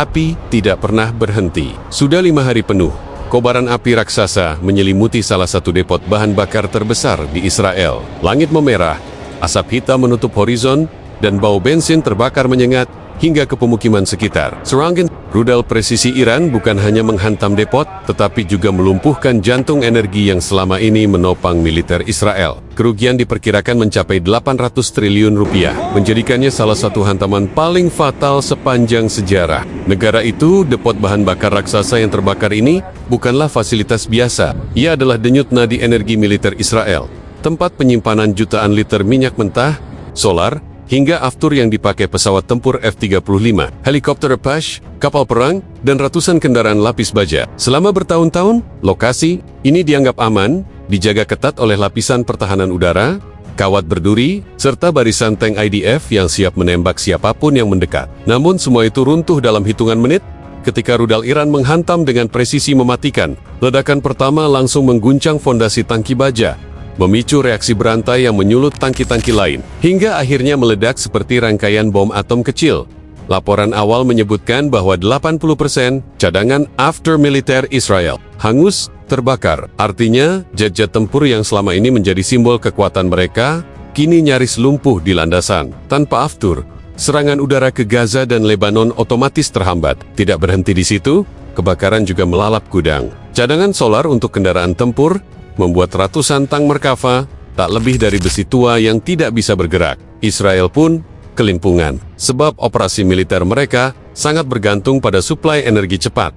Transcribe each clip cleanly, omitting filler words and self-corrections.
Api tidak pernah berhenti. Sudah 5 hari penuh, kobaran api raksasa menyelimuti salah satu depot bahan bakar terbesar di Israel. Langit memerah, asap hitam menutup horizon, dan bau bensin terbakar menyengat hingga ke pemukiman sekitar. Serangan rudal presisi Iran bukan hanya menghantam depot, tetapi juga melumpuhkan jantung energi yang selama ini menopang militer Israel. Kerugian diperkirakan mencapai 800 triliun rupiah, menjadikannya salah satu hantaman paling fatal sepanjang sejarah. Negara itu, depot bahan bakar raksasa yang terbakar ini, bukanlah fasilitas biasa. Ia adalah denyut nadi energi militer Israel, tempat penyimpanan jutaan liter minyak mentah, solar, hingga aftur yang dipakai pesawat tempur F-35, helikopter Apache, kapal perang, dan ratusan kendaraan lapis baja. Selama bertahun-tahun, lokasi ini dianggap aman, dijaga ketat oleh lapisan pertahanan udara, kawat berduri, serta barisan tank IDF yang siap menembak siapapun yang mendekat. Namun semua itu runtuh dalam hitungan menit, ketika rudal Iran menghantam dengan presisi mematikan. Ledakan pertama langsung mengguncang fondasi tangki baja, memicu reaksi berantai yang menyulut tangki-tangki lain, hingga akhirnya meledak seperti rangkaian bom atom kecil. Laporan awal menyebutkan bahwa 80% cadangan after militer Israel hangus, terbakar. Artinya, jet-jet tempur yang selama ini menjadi simbol kekuatan mereka, kini nyaris lumpuh di landasan. Tanpa aftur, serangan udara ke Gaza dan Lebanon otomatis terhambat. Tidak berhenti di situ, kebakaran juga melalap gudang cadangan solar untuk kendaraan tempur, membuat ratusan tang Merkava tak lebih dari besi tua yang tidak bisa bergerak. Israel pun kelimpungan, sebab operasi militer mereka sangat bergantung pada suplai energi cepat.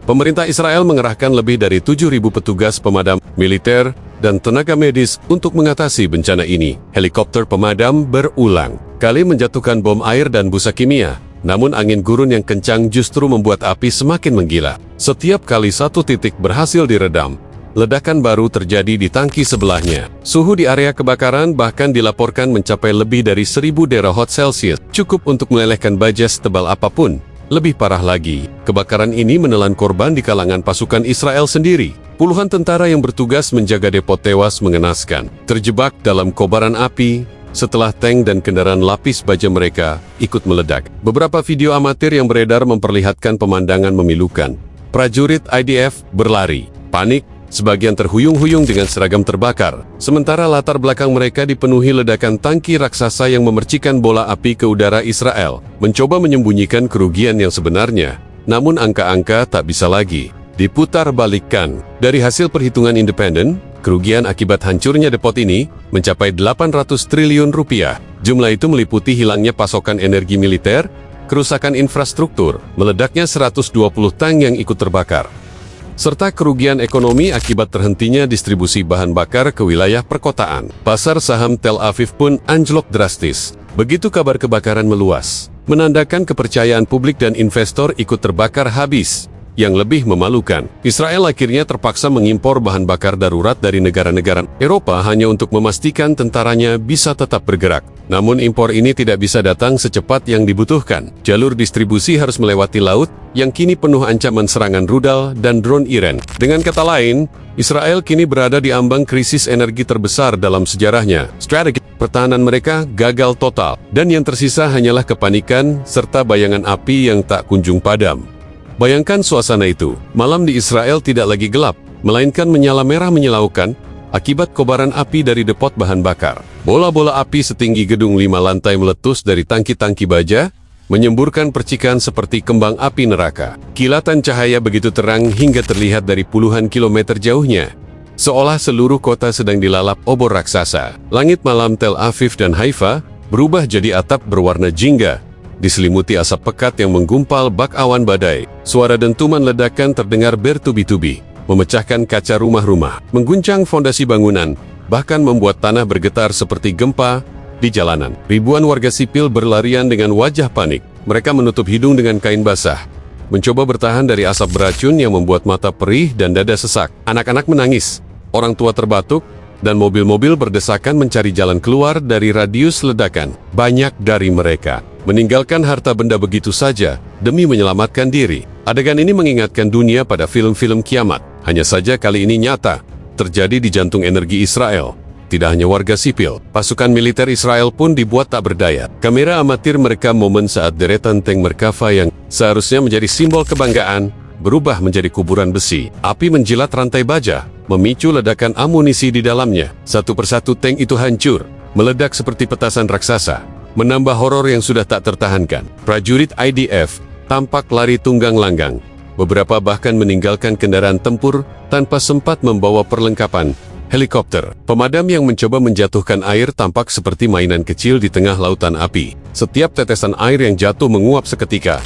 Pemerintah Israel mengerahkan lebih dari 7.000 petugas pemadam, militer, dan tenaga medis untuk mengatasi bencana ini. Helikopter pemadam berulang kali menjatuhkan bom air dan busa kimia, namun angin gurun yang kencang justru membuat api semakin menggila. Setiap kali satu titik berhasil diredam, ledakan baru terjadi di tangki sebelahnya. Suhu di area kebakaran bahkan dilaporkan mencapai lebih dari 1000 derajat Celcius, cukup untuk melelehkan baja setebal apapun. Lebih parah lagi, kebakaran ini menelan korban di kalangan pasukan Israel sendiri. Puluhan tentara yang bertugas menjaga depot tewas mengenaskan, terjebak dalam kobaran api setelah tank dan kendaraan lapis baja mereka ikut meledak. Beberapa video amatir yang beredar memperlihatkan pemandangan memilukan. Prajurit IDF berlari, panik, sebagian terhuyung-huyung dengan seragam terbakar, sementara latar belakang mereka dipenuhi ledakan tangki raksasa yang memercikan bola api ke udara. Israel mencoba menyembunyikan kerugian yang sebenarnya, namun angka-angka tak bisa lagi diputar balikkan. Dari hasil perhitungan independen, kerugian akibat hancurnya depot ini mencapai 800 triliun rupiah. Jumlah itu meliputi hilangnya pasokan energi militer, kerusakan infrastruktur, meledaknya 120 tang yang ikut terbakar, serta kerugian ekonomi akibat terhentinya distribusi bahan bakar ke wilayah perkotaan. Pasar saham Tel Aviv pun anjlok drastis begitu kabar kebakaran meluas, menandakan kepercayaan publik dan investor ikut terbakar habis. Yang lebih memalukan, Israel akhirnya terpaksa mengimpor bahan bakar darurat dari negara-negara Eropa hanya untuk memastikan tentaranya bisa tetap bergerak. Namun impor ini tidak bisa datang secepat yang dibutuhkan. Jalur distribusi harus melewati laut, yang kini penuh ancaman serangan rudal dan drone Iran. Dengan kata lain, Israel kini berada di ambang krisis energi terbesar dalam sejarahnya. Strategi pertahanan mereka gagal total, dan yang tersisa hanyalah kepanikan serta bayangan api yang tak kunjung padam. Bayangkan suasana itu, malam di Israel tidak lagi gelap, melainkan menyala merah menyilaukan, akibat kobaran api dari depot bahan bakar. Bola-bola api setinggi gedung 5 lantai meletus dari tangki-tangki baja, menyemburkan percikan seperti kembang api neraka. Kilatan cahaya begitu terang hingga terlihat dari puluhan kilometer jauhnya, seolah seluruh kota sedang dilalap obor raksasa. Langit malam Tel Aviv dan Haifa berubah jadi atap berwarna jingga, diselimuti asap pekat yang menggumpal bak awan badai. Suara dentuman ledakan terdengar bertubi-tubi, memecahkan kaca rumah-rumah, mengguncang fondasi bangunan, bahkan membuat tanah bergetar seperti gempa di jalanan. Ribuan warga sipil berlarian dengan wajah panik. Mereka menutup hidung dengan kain basah, mencoba bertahan dari asap beracun yang membuat mata perih dan dada sesak. Anak-anak menangis, orang tua terbatuk, dan mobil-mobil berdesakan mencari jalan keluar dari radius ledakan. Banyak dari mereka meninggalkan harta benda begitu saja demi menyelamatkan diri. Adegan ini mengingatkan dunia pada film-film kiamat. Hanya saja kali ini nyata, terjadi di jantung energi Israel. Tidak hanya warga sipil, pasukan militer Israel pun dibuat tak berdaya. Kamera amatir merekam momen saat deretan tank Merkava yang seharusnya menjadi simbol kebanggaan, berubah menjadi kuburan besi. Api menjilat rantai baja, memicu ledakan amunisi di dalamnya. Satu persatu tank itu hancur, meledak seperti petasan raksasa, menambah horor yang sudah tak tertahankan. Prajurit IDF tampak lari tunggang langgang. Beberapa bahkan meninggalkan kendaraan tempur tanpa sempat membawa perlengkapan. Helikopter pemadam yang mencoba menjatuhkan air tampak seperti mainan kecil di tengah lautan api. Setiap tetesan air yang jatuh menguap seketika.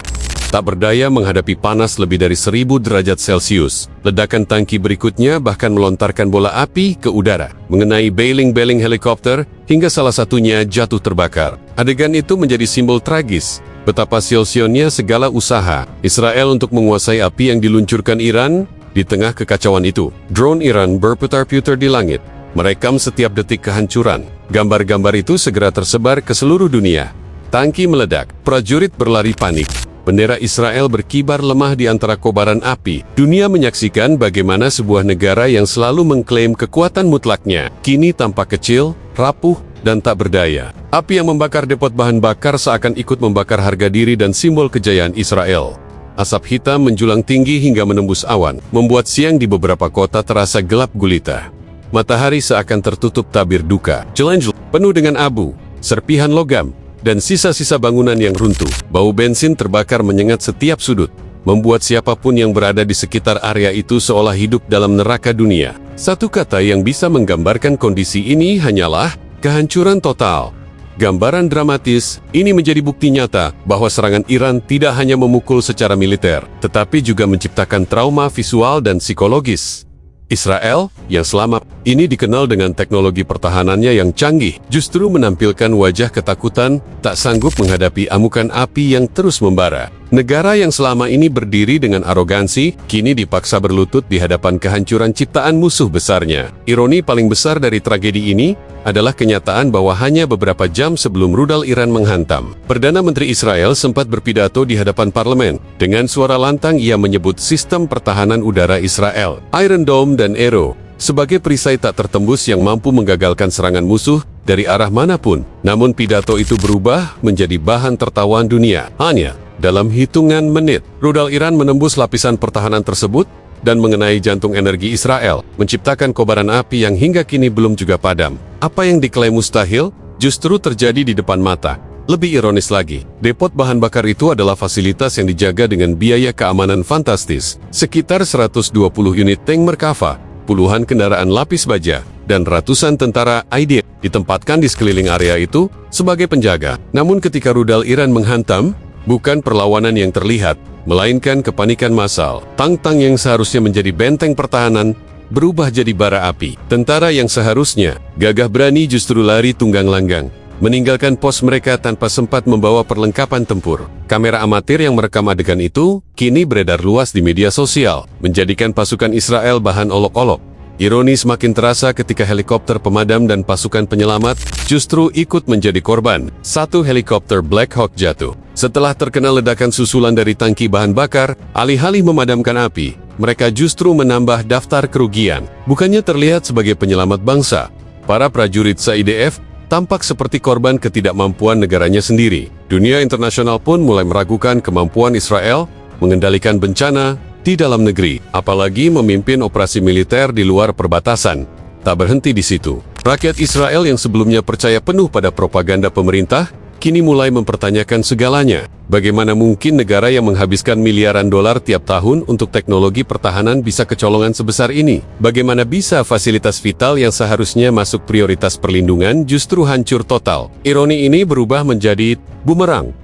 Tak berdaya menghadapi panas lebih dari 1000 derajat Celcius. Ledakan tangki berikutnya bahkan melontarkan bola api ke udara, mengenai beling-beling helikopter, hingga salah satunya jatuh terbakar. Adegan itu menjadi simbol tragis. Betapa sia-sianya segala usaha Israel untuk menguasai api yang diluncurkan Iran. Di tengah kekacauan itu, drone Iran berputar-putar di langit, merekam setiap detik kehancuran. Gambar-gambar itu segera tersebar ke seluruh dunia. Tangki meledak, prajurit berlari panik. Bendera Israel berkibar lemah di antara kobaran api. Dunia menyaksikan bagaimana sebuah negara yang selalu mengklaim kekuatan mutlaknya, kini tampak kecil, rapuh, dan tak berdaya. Api yang membakar depot bahan bakar seakan ikut membakar harga diri dan simbol kejayaan Israel. Asap hitam menjulang tinggi hingga menembus awan, membuat siang di beberapa kota terasa gelap gulita. Matahari seakan tertutup tabir duka. Challenge penuh dengan abu, serpihan logam, dan sisa-sisa bangunan yang runtuh. Bau bensin terbakar menyengat setiap sudut, membuat siapapun yang berada di sekitar area itu seolah hidup dalam neraka dunia. Satu kata yang bisa menggambarkan kondisi ini hanyalah kehancuran total. Gambaran dramatis ini menjadi bukti nyata bahwa serangan Iran tidak hanya memukul secara militer, tetapi juga menciptakan trauma visual dan psikologis. Israel, yang selama ini dikenal dengan teknologi pertahanannya yang canggih, justru menampilkan wajah ketakutan, tak sanggup menghadapi amukan api yang terus membara. Negara yang selama ini berdiri dengan arogansi, kini dipaksa berlutut di hadapan kehancuran ciptaan musuh besarnya. Ironi paling besar dari tragedi ini adalah kenyataan bahwa hanya beberapa jam sebelum rudal Iran menghantam, Perdana Menteri Israel sempat berpidato di hadapan parlemen. Dengan suara lantang ia menyebut sistem pertahanan udara Israel, Iron Dome dan Arrow, sebagai perisai tak tertembus yang mampu menggagalkan serangan musuh dari arah manapun. Namun pidato itu berubah menjadi bahan tertawaan dunia. Hanya dalam hitungan menit, rudal Iran menembus lapisan pertahanan tersebut dan mengenai jantung energi Israel, menciptakan kobaran api yang hingga kini belum juga padam. Apa yang diklaim mustahil, justru terjadi di depan mata. Lebih ironis lagi, depot bahan bakar itu adalah fasilitas yang dijaga dengan biaya keamanan fantastis. Sekitar 120 unit tank Merkava, puluhan kendaraan lapis baja, dan ratusan tentara IDF ditempatkan di sekeliling area itu sebagai penjaga. Namun ketika rudal Iran menghantam, bukan perlawanan yang terlihat, melainkan kepanikan massal. Tang-tang yang seharusnya menjadi benteng pertahanan berubah jadi bara api. Tentara yang seharusnya gagah berani justru lari tunggang langgang, meninggalkan pos mereka tanpa sempat membawa perlengkapan tempur. Kamera amatir yang merekam adegan itu kini beredar luas di media sosial, menjadikan pasukan Israel bahan olok-olok. Ironi semakin terasa ketika helikopter pemadam dan pasukan penyelamat justru ikut menjadi korban. Satu helikopter Black Hawk jatuh setelah terkena ledakan susulan dari tangki bahan bakar. Alih-alih memadamkan api, mereka justru menambah daftar kerugian. Bukannya terlihat sebagai penyelamat bangsa, para prajurit IDF tampak seperti korban ketidakmampuan negaranya sendiri. Dunia internasional pun mulai meragukan kemampuan Israel mengendalikan bencana di dalam negeri, apalagi memimpin operasi militer di luar perbatasan. Tak berhenti di situ. Rakyat Israel yang sebelumnya percaya penuh pada propaganda pemerintah, kini mulai mempertanyakan segalanya. Bagaimana mungkin negara yang menghabiskan miliaran dolar tiap tahun untuk teknologi pertahanan bisa kecolongan sebesar ini? Bagaimana bisa fasilitas vital yang seharusnya masuk prioritas perlindungan justru hancur total? Ironi ini berubah menjadi bumerang,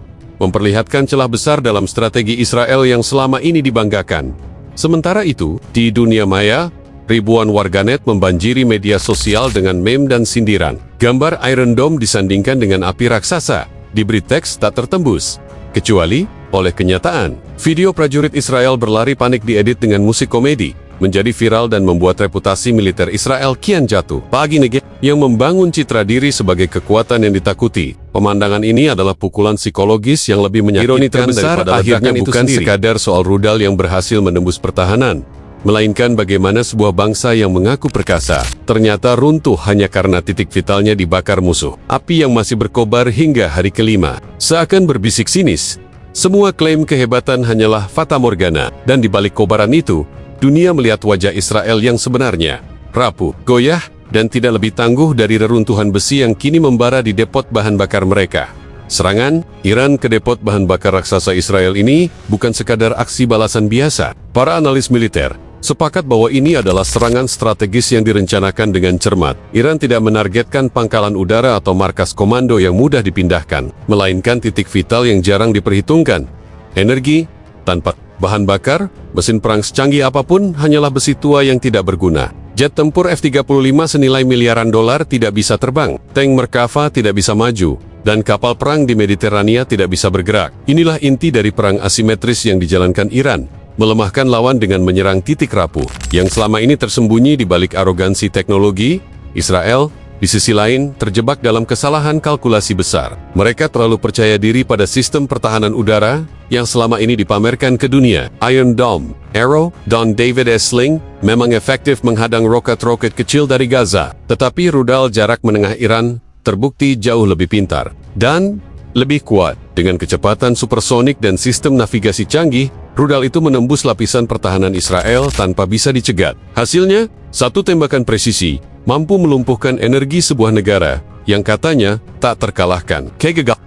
memperlihatkan celah besar dalam strategi Israel yang selama ini dibanggakan. Sementara itu, di dunia maya, ribuan warganet membanjiri media sosial dengan meme dan sindiran. Gambar Iron Dome disandingkan dengan api raksasa, diberi teks tak tertembus, kecuali oleh kenyataan. Video prajurit Israel berlari panik diedit dengan musik komedi, menjadi viral dan membuat reputasi militer Israel kian jatuh. Pagi negara yang membangun citra diri sebagai kekuatan yang ditakuti. Pemandangan ini adalah pukulan psikologis yang lebih menyakitkan daripada akhirnya bukan sekadar soal rudal yang berhasil menembus pertahanan, melainkan bagaimana sebuah bangsa yang mengaku perkasa ternyata runtuh hanya karena titik vitalnya dibakar musuh. Api yang masih berkobar hingga hari kelima. Seakan berbisik sinis, semua klaim kehebatan hanyalah fata morgana, dan di balik kobaran itu, dunia melihat wajah Israel yang sebenarnya, rapuh, goyah, dan tidak lebih tangguh dari reruntuhan besi yang kini membara di depot bahan bakar mereka. Serangan Iran ke depot bahan bakar raksasa Israel ini bukan sekadar aksi balasan biasa. Para analis militer sepakat bahwa ini adalah serangan strategis yang direncanakan dengan cermat. Iran tidak menargetkan pangkalan udara atau markas komando yang mudah dipindahkan, melainkan titik vital yang jarang diperhitungkan. Energi tanpa bahan bakar, mesin perang secanggih apapun hanyalah besi tua yang tidak berguna. Jet tempur F-35 senilai miliaran dolar tidak bisa terbang, tank Merkava tidak bisa maju, dan kapal perang di Mediterania tidak bisa bergerak. Inilah inti dari perang asimetris yang dijalankan Iran, melemahkan lawan dengan menyerang titik rapuh, yang selama ini tersembunyi di balik arogansi teknologi. Israel, di sisi lain, terjebak dalam kesalahan kalkulasi besar. Mereka terlalu percaya diri pada sistem pertahanan udara, yang selama ini dipamerkan ke dunia. Iron Dome, Arrow, dan David S. Sling, memang efektif menghadang roket-roket kecil dari Gaza. Tetapi rudal jarak menengah Iran terbukti jauh lebih pintar dan lebih kuat. Dengan kecepatan supersonik dan sistem navigasi canggih, rudal itu menembus lapisan pertahanan Israel tanpa bisa dicegat. Hasilnya, satu tembakan presisi mampu melumpuhkan energi sebuah negara yang katanya tak terkalahkan.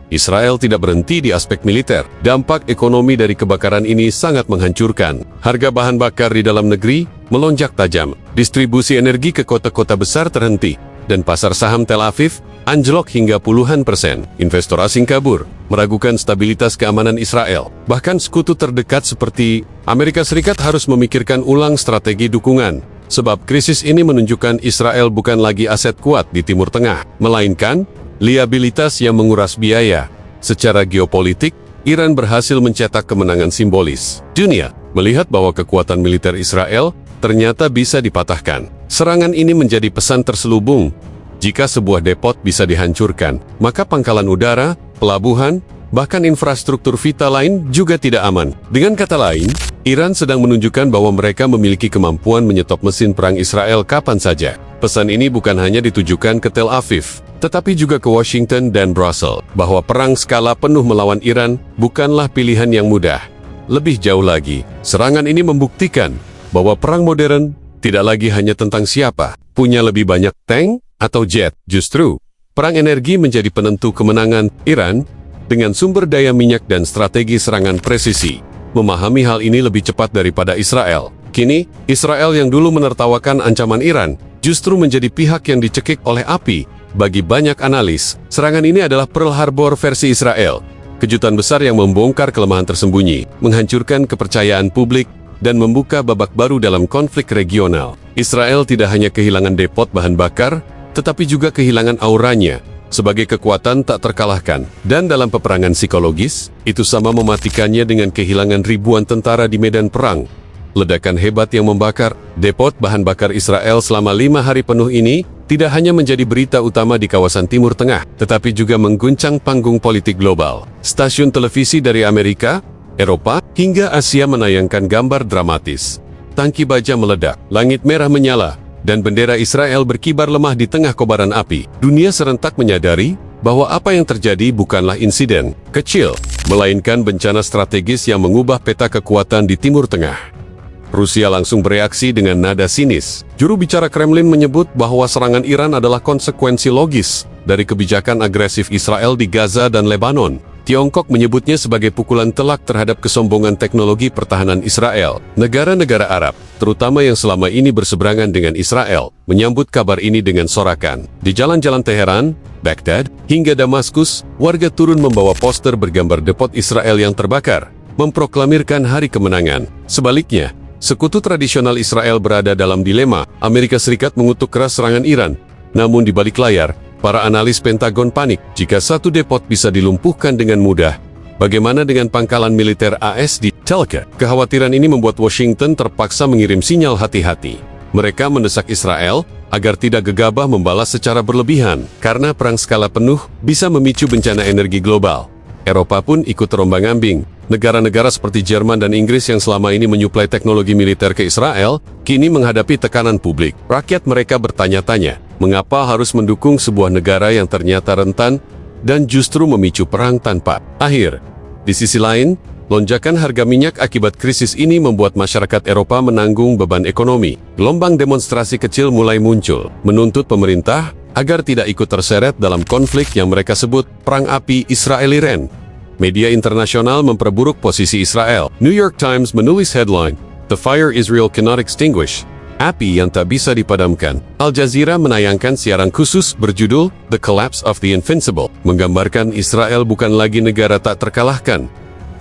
Israel tidak berhenti di aspek militer. Dampak ekonomi dari kebakaran ini sangat menghancurkan. Harga bahan bakar di dalam negeri melonjak tajam. Distribusi energi ke kota-kota besar terhenti, dan pasar saham Tel Aviv anjlok hingga puluhan persen. Investor asing kabur, meragukan stabilitas keamanan Israel. Bahkan sekutu terdekat seperti Amerika Serikat harus memikirkan ulang strategi dukungan, sebab krisis ini menunjukkan Israel bukan lagi aset kuat di Timur Tengah, melainkan liabilitas yang menguras biaya. Secara geopolitik, Iran berhasil mencetak kemenangan simbolis. Dunia melihat bahwa kekuatan militer Israel ternyata bisa dipatahkan. Serangan ini menjadi pesan terselubung. Jika sebuah depot bisa dihancurkan, maka pangkalan udara, pelabuhan, bahkan infrastruktur vital lain juga tidak aman. Dengan kata lain, Iran sedang menunjukkan bahwa mereka memiliki kemampuan menyetop mesin perang Israel kapan saja. Pesan ini bukan hanya ditujukan ke Tel Aviv, tetapi juga ke Washington dan Brussels, bahwa perang skala penuh melawan Iran bukanlah pilihan yang mudah. Lebih jauh lagi, serangan ini membuktikan bahwa perang modern tidak lagi hanya tentang siapa punya lebih banyak tank atau jet. Justru, perang energi menjadi penentu kemenangan. Iran, dengan sumber daya minyak dan strategi serangan presisi, memahami hal ini lebih cepat daripada Israel. Kini, Israel yang dulu menertawakan ancaman Iran, justru menjadi pihak yang dicekik oleh api. Bagi banyak analis, serangan ini adalah Pearl Harbor versi Israel. Kejutan besar yang membongkar kelemahan tersembunyi, menghancurkan kepercayaan publik, dan membuka babak baru dalam konflik regional. Israel tidak hanya kehilangan depot bahan bakar, tetapi juga kehilangan auranya sebagai kekuatan tak terkalahkan. Dan dalam peperangan psikologis, itu sama mematikannya dengan kehilangan ribuan tentara di medan perang. Ledakan hebat yang membakar depot bahan bakar Israel selama 5 hari penuh ini tidak hanya menjadi berita utama di kawasan Timur Tengah, tetapi juga mengguncang panggung politik global. Stasiun televisi dari Amerika, Eropa, hingga Asia menayangkan gambar dramatis. Tangki baja meledak, langit merah menyala, dan bendera Israel berkibar lemah di tengah kobaran api. Dunia serentak menyadari bahwa apa yang terjadi bukanlah insiden kecil, melainkan bencana strategis yang mengubah peta kekuatan di Timur Tengah. Rusia langsung bereaksi dengan nada sinis. Juru bicara Kremlin menyebut bahwa serangan Iran adalah konsekuensi logis dari kebijakan agresif Israel di Gaza dan Lebanon. Tiongkok menyebutnya sebagai pukulan telak terhadap kesombongan teknologi pertahanan Israel. Negara-negara Arab, terutama yang selama ini berseberangan dengan Israel, menyambut kabar ini dengan sorakan. Di jalan-jalan Teheran, Baghdad, hingga Damaskus, warga turun membawa poster bergambar depot Israel yang terbakar, memproklamirkan hari kemenangan. Sebaliknya, sekutu tradisional Israel berada dalam dilema. Amerika Serikat mengutuk keras serangan Iran. Namun di balik layar, para analis Pentagon panik jika satu depot bisa dilumpuhkan dengan mudah. Bagaimana dengan pangkalan militer AS di Telka? Kekhawatiran ini membuat Washington terpaksa mengirim sinyal hati-hati. Mereka mendesak Israel agar tidak gegabah membalas secara berlebihan, karena perang skala penuh bisa memicu bencana energi global. Eropa pun ikut terombang-ambing, Negara-negara seperti Jerman dan Inggris yang selama ini menyuplai teknologi militer ke Israel, kini menghadapi tekanan publik. Rakyat mereka bertanya-tanya, mengapa harus mendukung sebuah negara yang ternyata rentan dan justru memicu perang tanpa akhir. Di sisi lain, lonjakan harga minyak akibat krisis ini membuat masyarakat Eropa menanggung beban ekonomi. Gelombang demonstrasi kecil mulai muncul, menuntut pemerintah agar tidak ikut terseret dalam konflik yang mereka sebut Perang Api Israel-Iran. Media internasional memperburuk posisi Israel. New York Times menulis headline, "The fire Israel cannot extinguish." Api yang tak bisa dipadamkan. Al Jazeera menayangkan siaran khusus berjudul The Collapse of the Invincible, menggambarkan Israel bukan lagi negara tak terkalahkan,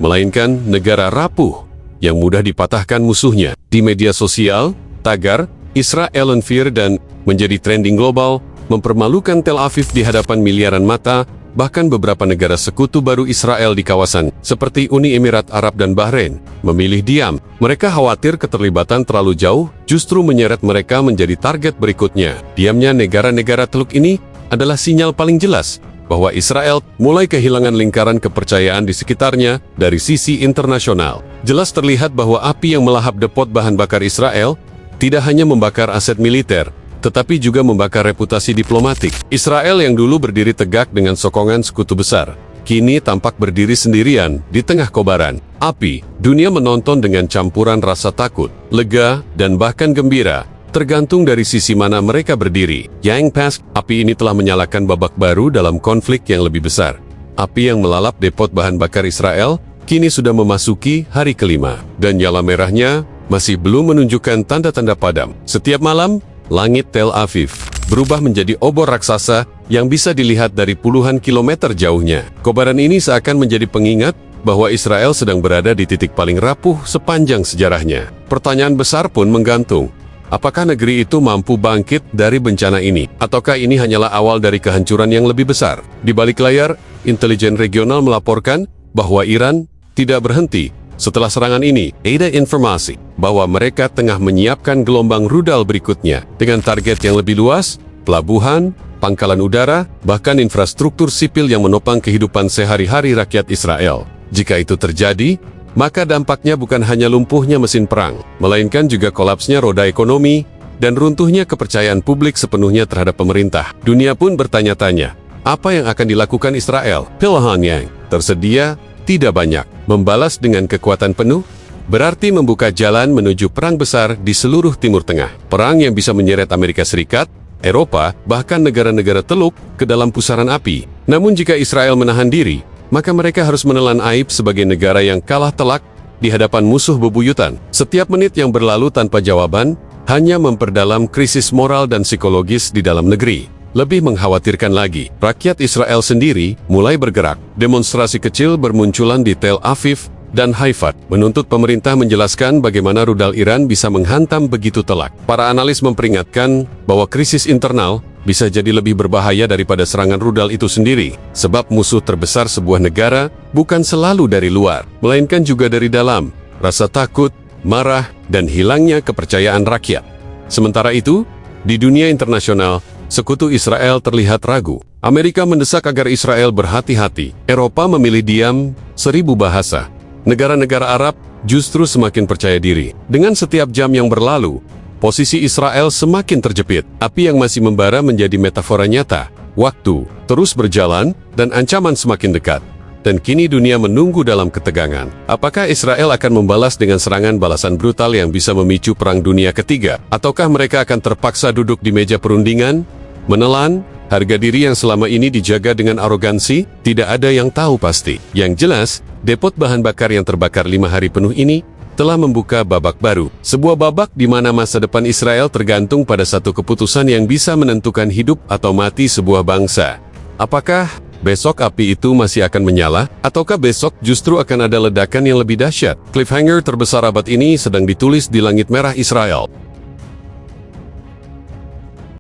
melainkan negara rapuh yang mudah dipatahkan musuhnya. Di media sosial, tagar Israel on Fire dan menjadi trending global, mempermalukan Tel Aviv di hadapan miliaran mata. Bahkan beberapa negara sekutu baru Israel di kawasan, seperti Uni Emirat Arab dan Bahrain, memilih diam. Mereka khawatir keterlibatan terlalu jauh justru menyeret mereka menjadi target berikutnya. Diamnya negara-negara Teluk ini adalah sinyal paling jelas bahwa Israel mulai kehilangan lingkaran kepercayaan di sekitarnya dari sisi internasional. Jelas terlihat bahwa api yang melahap depot bahan bakar Israel tidak hanya membakar aset militer, tetapi juga membakar reputasi diplomatik. Israel yang dulu berdiri tegak dengan sokongan sekutu besar, kini tampak berdiri sendirian di tengah kobaran api. Dunia menonton dengan campuran rasa takut, lega, dan bahkan gembira, tergantung dari sisi mana mereka berdiri. Yang pas, api ini telah menyalakan babak baru dalam konflik yang lebih besar. Api yang melalap depot bahan bakar Israel kini sudah memasuki hari kelima, dan nyala merahnya masih belum menunjukkan tanda-tanda padam. Setiap malam, langit Tel Aviv berubah menjadi obor raksasa yang bisa dilihat dari puluhan kilometer jauhnya. Kobaran ini seakan menjadi pengingat bahwa Israel sedang berada di titik paling rapuh sepanjang sejarahnya. Pertanyaan besar pun menggantung. Apakah negeri itu mampu bangkit dari bencana ini? Ataukah ini hanyalah awal dari kehancuran yang lebih besar? Di balik layar, intelijen regional melaporkan bahwa Iran tidak berhenti. Setelah serangan ini, ada informasi bahwa mereka tengah menyiapkan gelombang rudal berikutnya dengan target yang lebih luas, pelabuhan, pangkalan udara, bahkan infrastruktur sipil yang menopang kehidupan sehari-hari rakyat Israel. Jika itu terjadi, maka dampaknya bukan hanya lumpuhnya mesin perang, melainkan juga kolapsnya roda ekonomi dan runtuhnya kepercayaan publik sepenuhnya terhadap pemerintah. Dunia pun bertanya-tanya, apa yang akan dilakukan Israel? Pilihan yang tersedia tidak banyak. Membalas dengan kekuatan penuh berarti membuka jalan menuju perang besar di seluruh Timur Tengah. Perang yang bisa menyeret Amerika Serikat, Eropa, bahkan negara-negara Teluk ke dalam pusaran api. Namun jika Israel menahan diri, maka mereka harus menelan aib sebagai negara yang kalah telak di hadapan musuh bebuyutan. Setiap menit yang berlalu tanpa jawaban hanya memperdalam krisis moral dan psikologis di dalam negeri. Lebih mengkhawatirkan lagi, rakyat Israel sendiri mulai bergerak. Demonstrasi kecil bermunculan di Tel Aviv dan Haifa, menuntut pemerintah menjelaskan bagaimana rudal Iran bisa menghantam begitu telak. Para analis memperingatkan bahwa krisis internal bisa jadi lebih berbahaya daripada serangan rudal itu sendiri, sebab musuh terbesar sebuah negara bukan selalu dari luar, melainkan juga dari dalam, rasa takut, marah, dan hilangnya kepercayaan rakyat. Sementara itu, di dunia internasional, sekutu Israel terlihat ragu. Amerika mendesak agar Israel berhati-hati. Eropa memilih diam, 1000 bahasa. Negara-negara Arab justru semakin percaya diri. Dengan setiap jam yang berlalu, posisi Israel semakin terjepit. Api yang masih membara menjadi metafora nyata. Waktu terus berjalan dan ancaman semakin dekat. Dan kini dunia menunggu dalam ketegangan. Apakah Israel akan membalas dengan serangan balasan brutal yang bisa memicu perang dunia ketiga? Ataukah mereka akan terpaksa duduk di meja perundingan, menelan harga diri yang selama ini dijaga dengan arogansi? Tidak ada yang tahu pasti. Yang jelas, depot bahan bakar yang terbakar 5 hari penuh ini telah membuka babak baru. Sebuah babak di mana masa depan Israel tergantung pada satu keputusan yang bisa menentukan hidup atau mati sebuah bangsa. Apakah besok api itu masih akan menyala? Ataukah besok justru akan ada ledakan yang lebih dahsyat? Cliffhanger terbesar abad ini sedang ditulis di langit merah Israel.